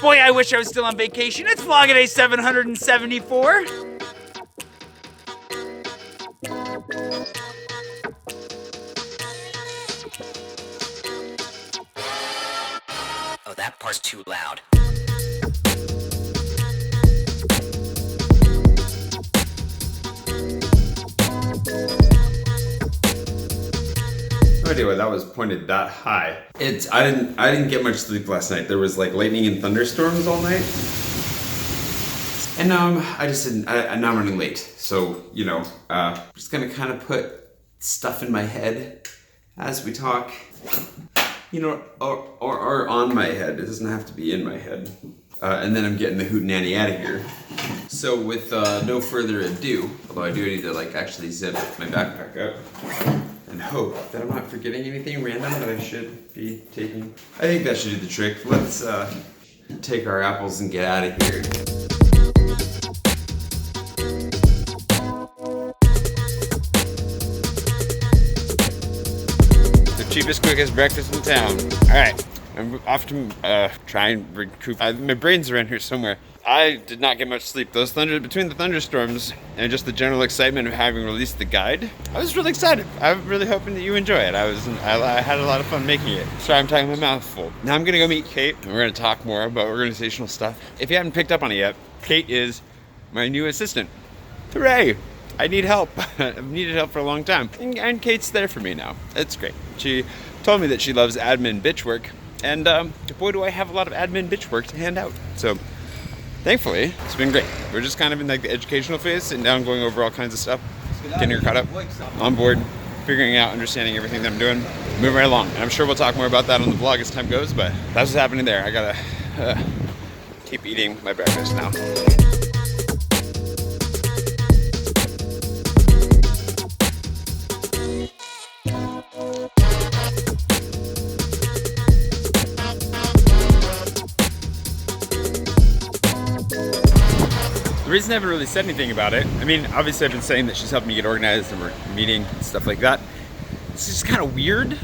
Boy, I wish I was still on vacation. It's Vlogger 774. Oh, that part's too loud. No idea why that was pointed that high. I didn't get much sleep last night. There was like lightning and thunderstorms all night. And now I'm running late. So, you know, just gonna kind of put stuff in my head as we talk. You know, or on my head. It doesn't have to be in my head. And then I'm getting the hootenanny out of here. So with no further ado, although I do need to like actually zip my backpack up and hope that I'm not forgetting anything random that I should be taking. I think that should do the trick. Let's take our apples and get out of here. Cheapest, quickest breakfast in town. All right, I'm off to try and recoup. My brain's around here somewhere. I did not get much sleep. Between the thunderstorms and just the general excitement of having released the guide, I was really excited. I'm really hoping that you enjoy it. I had a lot of fun making it. Sorry, I'm talking my mouth full. Now I'm gonna go meet Kate, and we're gonna talk more about organizational stuff. If you haven't picked up on it yet, Kate is my new assistant. Hooray! I need help. I've needed help for a long time. And Kate's there for me now. It's great. She told me that she loves admin bitch work. And boy, do I have a lot of admin bitch work to hand out. So thankfully, it's been great. We're just kind of in like the educational phase, sitting down, going over all kinds of stuff, getting her caught up, on board, figuring out, understanding everything that I'm doing, moving right along. And I'm sure we'll talk more about that on the vlog as time goes, but that's what's happening there. I gotta keep eating my breakfast now. The reason I haven't really said anything about it, I mean, obviously I've been saying that she's helped me get organized and we're meeting and stuff like that. It's just kind of weird.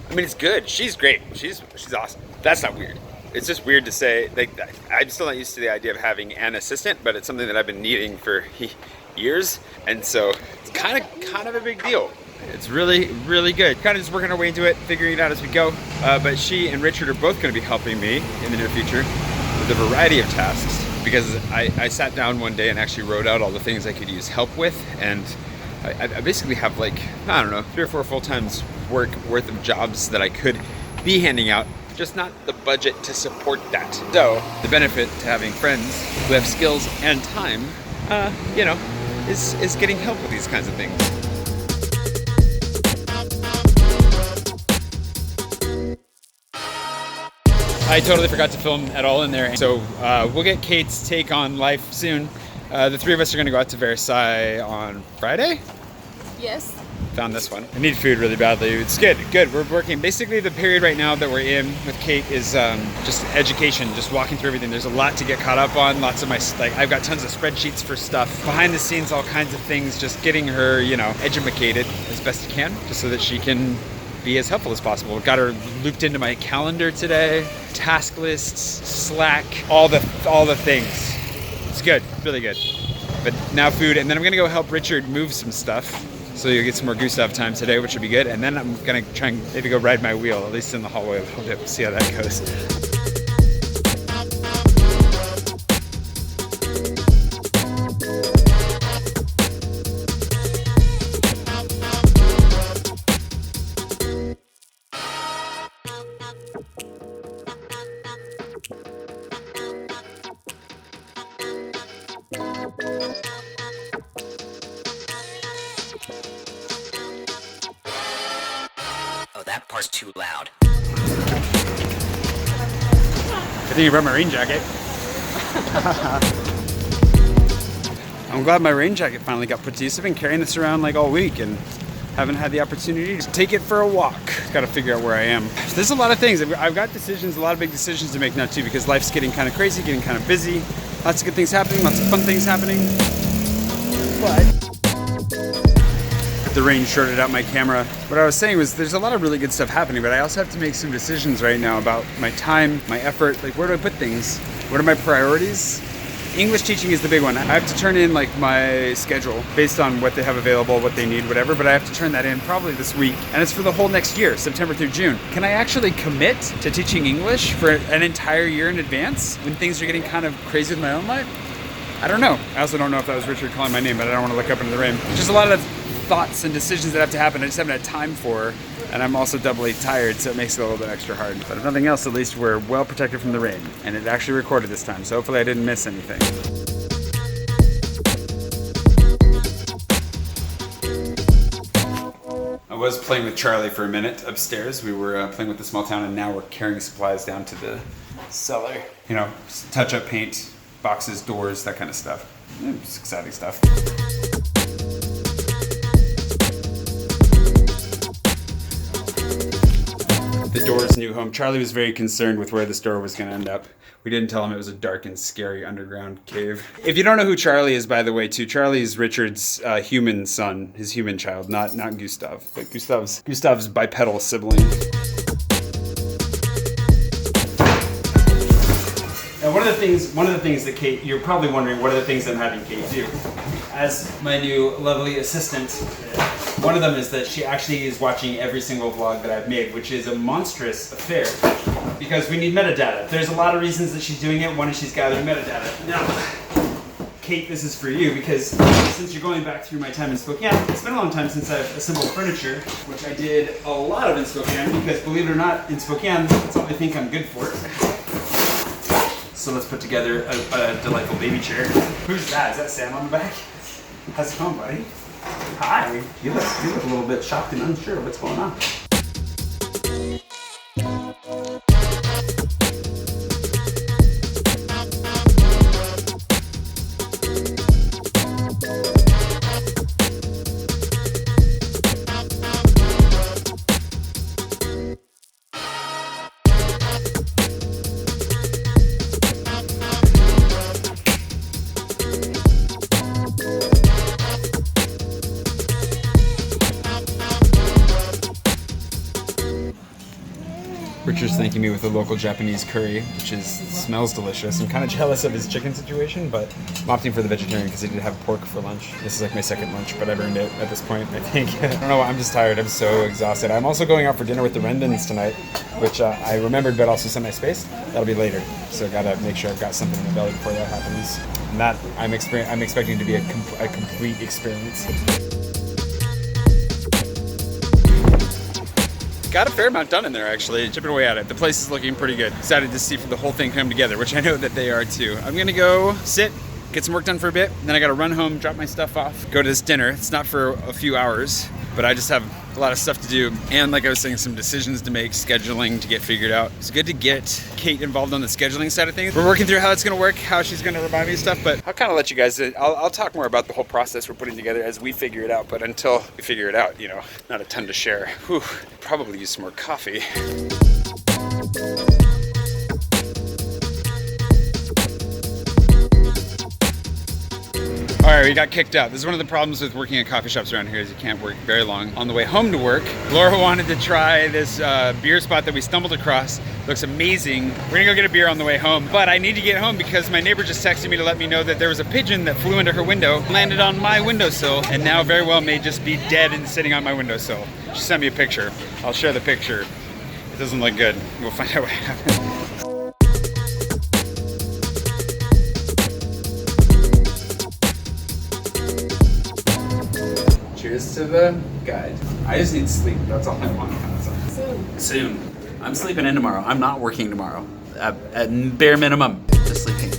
I mean, it's good. She's great. She's awesome. That's not weird. It's just weird to say, like, I'm still not used to the idea of having an assistant, but it's something that I've been needing for years. And so it's kind of a big deal. It's really, really good. Kind of just working our way into it, figuring it out as we go. But she and Richard are both going to be helping me in the near future with a variety of tasks. Because I sat down one day and actually wrote out all the things I could use help with, and I basically have like, I don't know, 3 or 4 full-times work worth of jobs that I could be handing out, just not the budget to support that. So the benefit to having friends who have skills and time, you know, is getting help with these kinds of things. I totally forgot to film at all in there. So we'll get Kate's take on life soon. The 3 of us are gonna go out to Versailles on Friday? Yes. Found this one. I need food really badly. It's good. We're working. Basically the period right now that we're in with Kate is just education, just walking through everything. There's a lot to get caught up on. Lots of I've got tons of spreadsheets for stuff. Behind the scenes, all kinds of things, just getting her, you know, edumacated as best you can, just so that she can be as helpful as possible. Got her looped into my calendar today, task lists, Slack, all the things. It's good, really good. But now food, and then I'm gonna go help Richard move some stuff. So you'll get some more Gustav time today, which will be good. And then I'm gonna try and maybe go ride my wheel, at least in the hallway a little bit. We'll see how that goes. Oh, that part's too loud. I think you brought my rain jacket. I'm glad my rain jacket finally got put to use. I've been carrying this around like all week and haven't had the opportunity to take it for a walk. Got to figure out where I am. There's a lot of things. I've got decisions, a lot of big decisions to make now too, because life's getting kind of crazy, getting kind of busy. Lots of good things happening, lots of fun things happening. But the rain shorted out my camera. What I was saying was there's a lot of really good stuff happening, but I also have to make some decisions right now about my time, my effort, like where do I put things? What are my priorities? English teaching is the big one. I have to turn in like my schedule based on what they have available, what they need, whatever, but I have to turn that in probably this week. And it's for the whole next year, September through June. Can I actually commit to teaching English for an entire year in advance when things are getting kind of crazy with my own life? I don't know. I also don't know if that was Richard calling my name, but I don't want to look up into the rain. Just a lot of thoughts and decisions that have to happen I just haven't had time for. And I'm also doubly tired, so it makes it a little bit extra hard. But if nothing else, at least we're well protected from the rain. And it actually recorded this time, so hopefully I didn't miss anything. I was playing with Charlie for a minute upstairs. We were playing with the small town, and now we're carrying supplies down to the cellar. You know, touch-up paint, boxes, doors, that kind of stuff. It's exciting stuff. The door's new home. Charlie was very concerned with where this door was going to end up. We didn't tell him it was a dark and scary underground cave. If you don't know who Charlie is, by the way, too, Charlie is Richard's human son, his human child, not Gustav, but Gustav's bipedal sibling. Now, one of the things that Kate, you're probably wondering, what are the things I'm having Kate do? As my new lovely assistant, one of them is that she actually is watching every single vlog that I've made, which is a monstrous affair because we need metadata. There's a lot of reasons that she's doing it. One is she's gathering metadata. Now, Kate, this is for you because since you're going back through my time in Spokane, it's been a long time since I've assembled furniture, which I did a lot of in Spokane because, believe it or not, in Spokane, that's all I think I'm good for. So let's put together a delightful baby chair. Who's that? Is that Sam on the back? How's it going, buddy? Hi. You look a little bit shocked and unsure what's going on. Richard's thanking me with a local Japanese curry, which smells delicious. I'm kind of jealous of his chicken situation, but I'm opting for the vegetarian because he did have pork for lunch. This is like my second lunch, but I've earned it at this point, I think. I don't know, I'm just tired. I'm so exhausted. I'm also going out for dinner with the Rendons tonight, which I remembered, but also semi-spaced. That'll be later, so I gotta make sure I've got something in my belly before that happens. And that I'm expecting to be a complete experience. Got a fair amount done in there, actually. Chipping away at it. The place is looking pretty good. Excited to see the whole thing come together, which I know that they are too. I'm gonna go sit, get some work done for a bit, and then I gotta run home, drop my stuff off, go to this dinner. It's not for a few hours, but I just have a lot of stuff to do. And like I was saying, some decisions to make, scheduling to get figured out. It's good to get Kate involved on the scheduling side of things. We're working through how it's gonna work, how she's gonna remind me of stuff, but I'll kind of let you guys, I'll talk more about the whole process we're putting together as we figure it out. But until we figure it out, you know, not a ton to share. Whew, probably use some more coffee. All right, we got kicked out. This is one of the problems with working at coffee shops around here is you can't work very long. On the way home to work, Laura wanted to try this beer spot that we stumbled across. Looks amazing. We're gonna go get a beer on the way home, but I need to get home because my neighbor just texted me to let me know that there was a pigeon that flew into her window, landed on my windowsill, and now very well may just be dead and sitting on my windowsill. She sent me a picture. I'll share the picture. It doesn't look good. We'll find out what happened. Cheers to the guide. I just need sleep. That's all I want. Soon. I'm sleeping in tomorrow. I'm not working tomorrow. At bare minimum, just sleeping.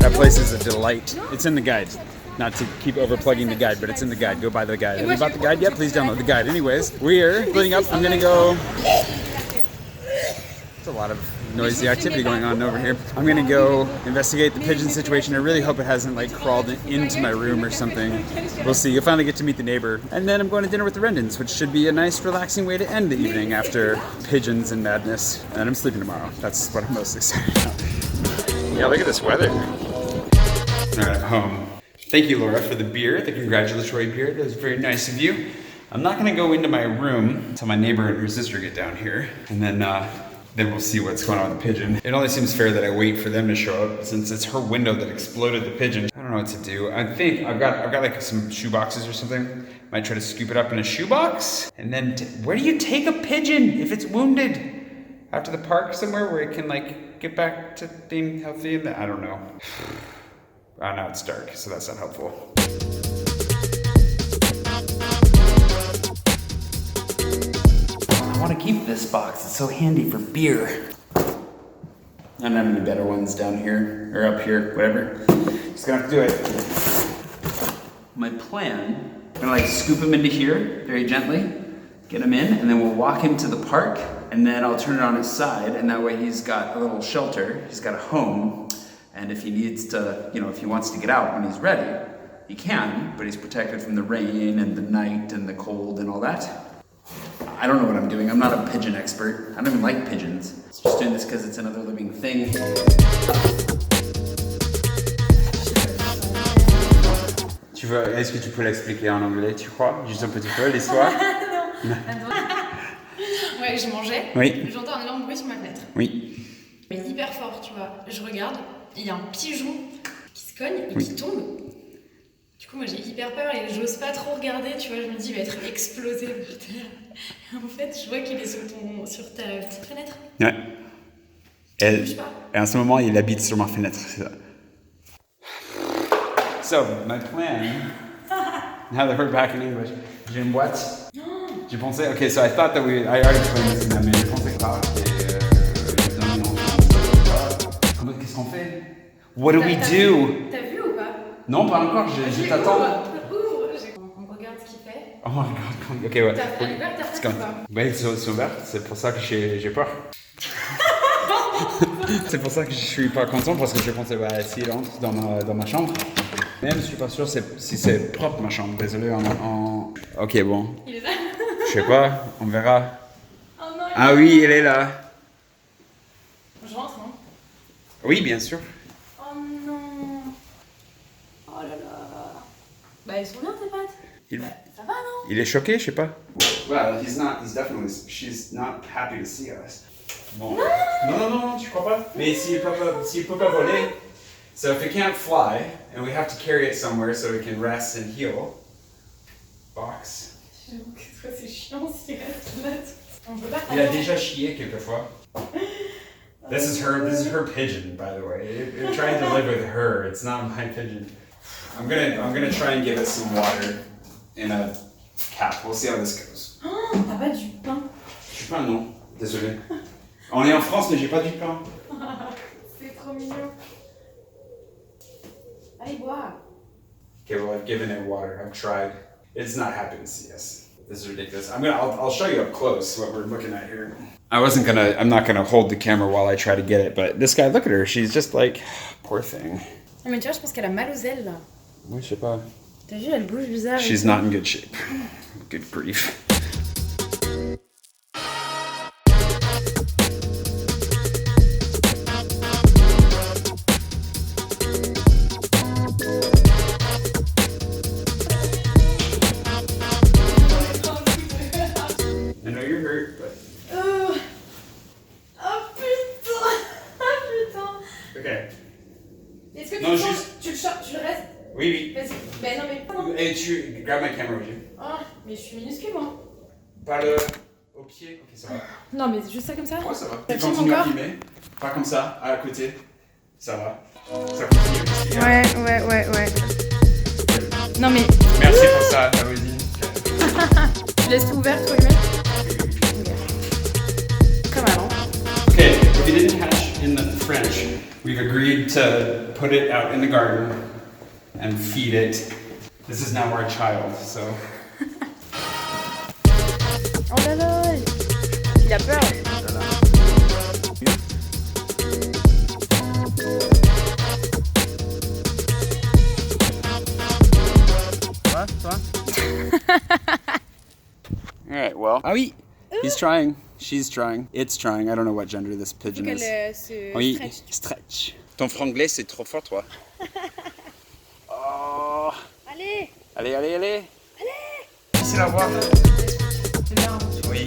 That place is a delight. It's in the guide. Not to keep overplugging the guide, but it's in the guide. Go buy the guide. Have you bought the guide yet? Please download the guide. Anyways, we're splitting up. I'm gonna go. There's a lot of noisy activity going on over here. I'm gonna go investigate the pigeon situation. I really hope it hasn't like crawled into my room or something. We'll see. You'll finally get to meet the neighbor. And then I'm going to dinner with the Rendons, which should be a nice relaxing way to end the evening after pigeons and madness. And I'm sleeping tomorrow. That's what I'm most excited about. Yeah, look at this weather. All right, I'm home. Thank you, Laura, for the beer, the congratulatory beer. That was very nice of you. I'm not gonna go into my room until my neighbor and her sister get down here. And then then we'll see what's going on with the pigeon. It only seems fair that I wait for them to show up since it's her window that exploded the pigeon. I don't know what to do. I think I've got like some shoe boxes or something. Might try to scoop it up in a shoebox. And then, where do you take a pigeon if it's wounded? Out to the park somewhere where it can like get back to being healthy? And I don't know. Oh, now it's dark, so that's not helpful. I want to keep this box. It's so handy for beer. I don't have any better ones down here or up here, whatever. Just gonna have to do it. My plan, I'm gonna like scoop him into here very gently, get him in, and then we'll walk him to the park, and then I'll turn it on his side, and that way he's got a little shelter, he's got a home, and if he needs to, if he wants to get out when he's ready, he can, but he's protected from the rain and the night and the cold and all that. I don't know what I'm doing. I'm not a pigeon expert. I don't even like pigeons. I'm just doing this because it's another living thing. Est-ce que tu peux l'expliquer en anglais, tu crois? Juste un petit peu l'histoire? Non. Ouais, je mangeais. Oui. J'entends un énorme bruit sur ma fenêtre. Oui. Mais hyper fort, tu vois. Je regarde, il y a un pigeon qui se cogne et qui tombe. Du coup, moi j'ai hyper peur et j'ose pas trop regarder, tu vois. Je me dis, il va être explosé par terre. En fait, je vois qu'il est sur ta petite fenêtre. Ouais. Bouge pas. Et en ce moment, il habite sur ma fenêtre, c'est ça. So, my plan, now that we're back in English, j'ai une boîte. J'ai pensé, okay, so I thought that I already explained this to them, mais j'ai pensé pas. Et qu'est-ce qu'on fait? What do we do? T'as vu ou pas? Non, pas encore, je t'attends. Ouvre. On regarde ce qu'il fait. Oh my god, ok, ouais. T'as ouvert ta fenêtre ou pas? Ouais, c'est ouvert, c'est pour ça que j'ai peur. C'est pour ça que je suis pas content, parce que je pensais, s'il entre dans ma chambre. Même je suis pas sûr si c'est propre ma chambre, désolé Ok, bon. Il est là? Je sais pas, on verra. Oh non, Ah oui, elle est là. Je rentre, non? Oui, bien sûr. Oh non. Oh là là. Bah ils sont bien tes pattes. Ça va, non? Il est choqué, je sais pas. Well, she's not happy to see us. Bon. Non, tu crois pas? Mais s'il peut pas voler, so if it can't fly, and we have to carry it somewhere so it can rest and heal, box. J'avoue que toi c'est chiant s'il reste là. On peut pas Il a déjà chié quelquefois. This is her pigeon, by the way. You're trying to live with her. It's not my pigeon. I'm gonna try and give it some water in a cap. We'll see how this goes. Oh, t'as pas du pain? Du pain, non. Désolé. On est en France, mais j'ai pas du pain. C'est trop mignon. Allez, bois. Okay, well, I've given it water. I've tried. It's not happy to see us. This is ridiculous. I'll show you up close what we're looking at here. I'm not gonna hold the camera while I try to get it, but this guy, look at her. She's just like, poor thing. Non mais tu vois, je pense qu'elle a mal aux ailes là. Oui, je sais pas. T'as vu, elle bouge bizarre. She's not in good shape. Good grief. I know you're hurt, but... Oh putain. Okay. Est-ce que Non, tu le restes? Oui. Vas-y. Ben non mais non. Et tu grab my camera, would you? Oh, mais je suis minuscule moi. Pas au pied. Ok, ça va. Non mais juste ça comme ça? Ouais, ça va. Ça Tu filme continues à encore? filmer. Pas comme ça, à côté. Ça va. Ça continue. Ouais. Non mais... Merci pour ça, la voisine. Tu laisses tout ouvert, toi, lui-même? Comme avant. Okay, if you didn't catch in the French, we've agreed to put it out in the garden and feed it. This is now our child, so... Oh là là, il a peur. Alright, well... Ah oui! He's trying. She's trying. It's trying. I don't know what gender this pigeon is. Oui, stretch. Ton franglais, c'est trop fort, toi. Oh! Allez! Allez! Laissez-la voir. C'est bien. Oui.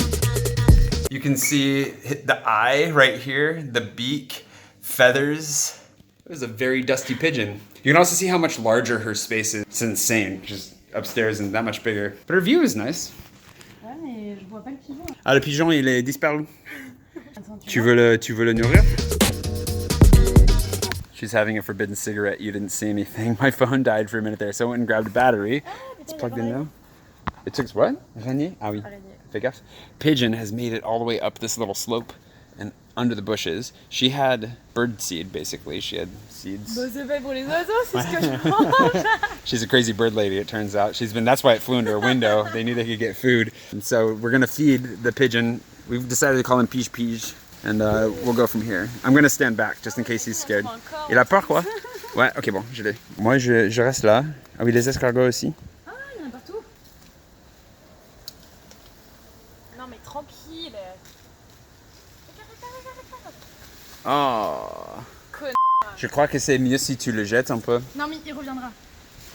You can see the eye right here, the beak, feathers. It was a very dusty pigeon. You can also see how much larger her space is. It's insane, just upstairs and that much bigger. But her view is nice. Ouais, mais je vois pas le pigeon. Ah, le pigeon, il est disparu. Tu veux le nourrir? She's having a forbidden cigarette. You didn't see anything. My phone died for a minute there, so I went and grabbed a battery. It's plugged in now. It took what? Araignée? Ah oui. Fais gaffe. Pigeon has made it all the way up this little slope and under the bushes. She had bird seed, basically. She had seeds. Bah, c'est fait pour les oiseaux, c'est ce que je mange. She's a crazy bird lady, it turns out. That's why it flew into her window. They knew they could get food. And so we're gonna feed the pigeon. We've decided to call him Pige. And we'll go from here. I'm gonna stand back just in case he's scared. Il a peur quoi? Ouais, ok bon, je l'ai. Moi je reste là. Ah oui, les escargots aussi. Ah, il y en a partout. Non mais tranquille. Oh. Je crois que c'est mieux si tu le jettes un peu. Non mais il reviendra.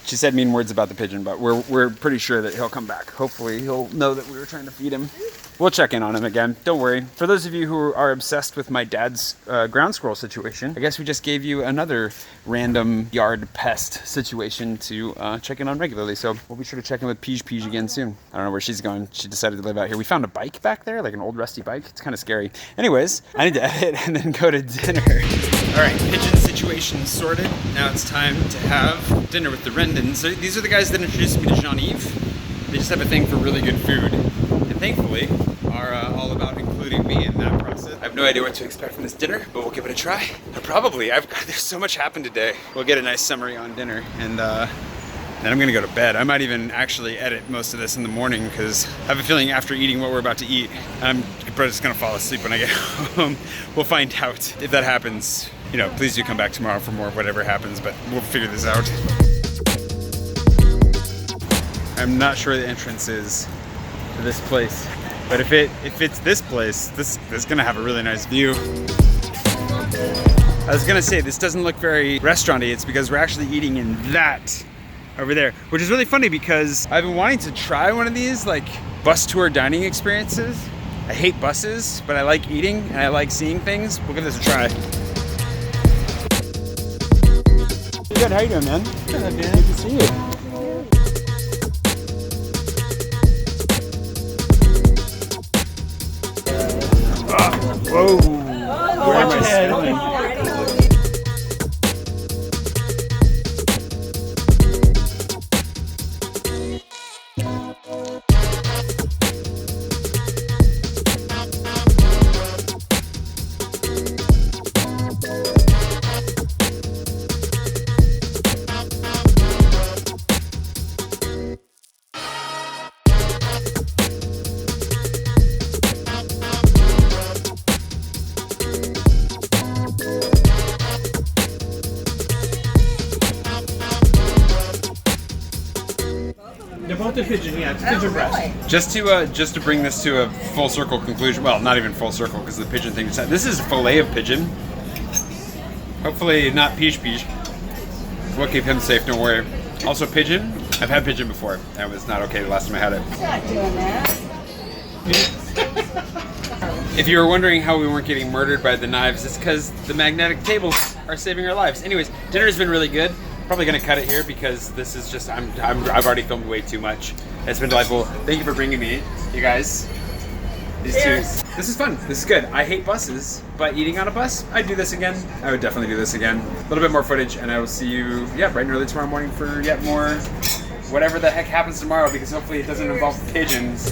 She said mean words about the pigeon, but we're pretty sure that he'll come back. Hopefully he'll know that we were trying to feed him. We'll check in on him again. Don't worry. For those of you who are obsessed with my dad's ground squirrel situation, I guess we just gave you another random yard pest situation to check in on regularly. So we'll be sure to check in with Pige again soon. I don't know where she's going. She decided to live out here. We found a bike back there, like an old rusty bike. It's kind of scary. Anyways, I need to edit and then go to dinner. All right, pigeon situation sorted. Now it's time to have dinner with the Rendons. So these are the guys that introduced me to Jean-Yves. They just have a thing for really good food. And thankfully, are all about including me in that process. I have no idea what to expect from this dinner, but we'll give it a try. There's so much happened today. We'll get a nice summary on dinner, and then I'm gonna go to bed. I might even actually edit most of this in the morning, because I have a feeling after eating what we're about to eat, I'm probably just gonna fall asleep when I get home. We'll find out. If that happens, you know, please do come back tomorrow for more of whatever happens, but we'll figure this out. I'm not sure the entrance is to this place. But if it's this place, this is gonna have a really nice view. I was gonna say, this doesn't look very restaurant-y. It's because we're actually eating in that over there, which is really funny because I've been wanting to try one of these like bus tour dining experiences. I hate buses, but I like eating and I like seeing things. We'll give this a try. Good, how you doing, man? Good, man. Good to see you. Whoa! Where am I spilling? Pigeon, yeah, it's pigeon breast. Just to bring this to a full circle conclusion. Well, not even full circle because the pigeon thing. This is a fillet of pigeon. Hopefully not Pige. We'll keep him safe. Don't worry. Also pigeon. I've had pigeon before. That was not okay the last time I had it. Not doing that. If you were wondering how we weren't getting murdered by the knives, it's because the magnetic tables are saving our lives. Anyways, dinner's been really good. Probably gonna cut it here because this is just I've already filmed way too much. It's been delightful. Thank you for bringing me, you guys. These two. This is fun. This is good. I hate buses, but eating on a bus, I'd do this again. I would definitely do this again. A little bit more footage, and I will see you, bright and early tomorrow morning for yet more whatever the heck happens tomorrow, because hopefully it doesn't involve pigeons.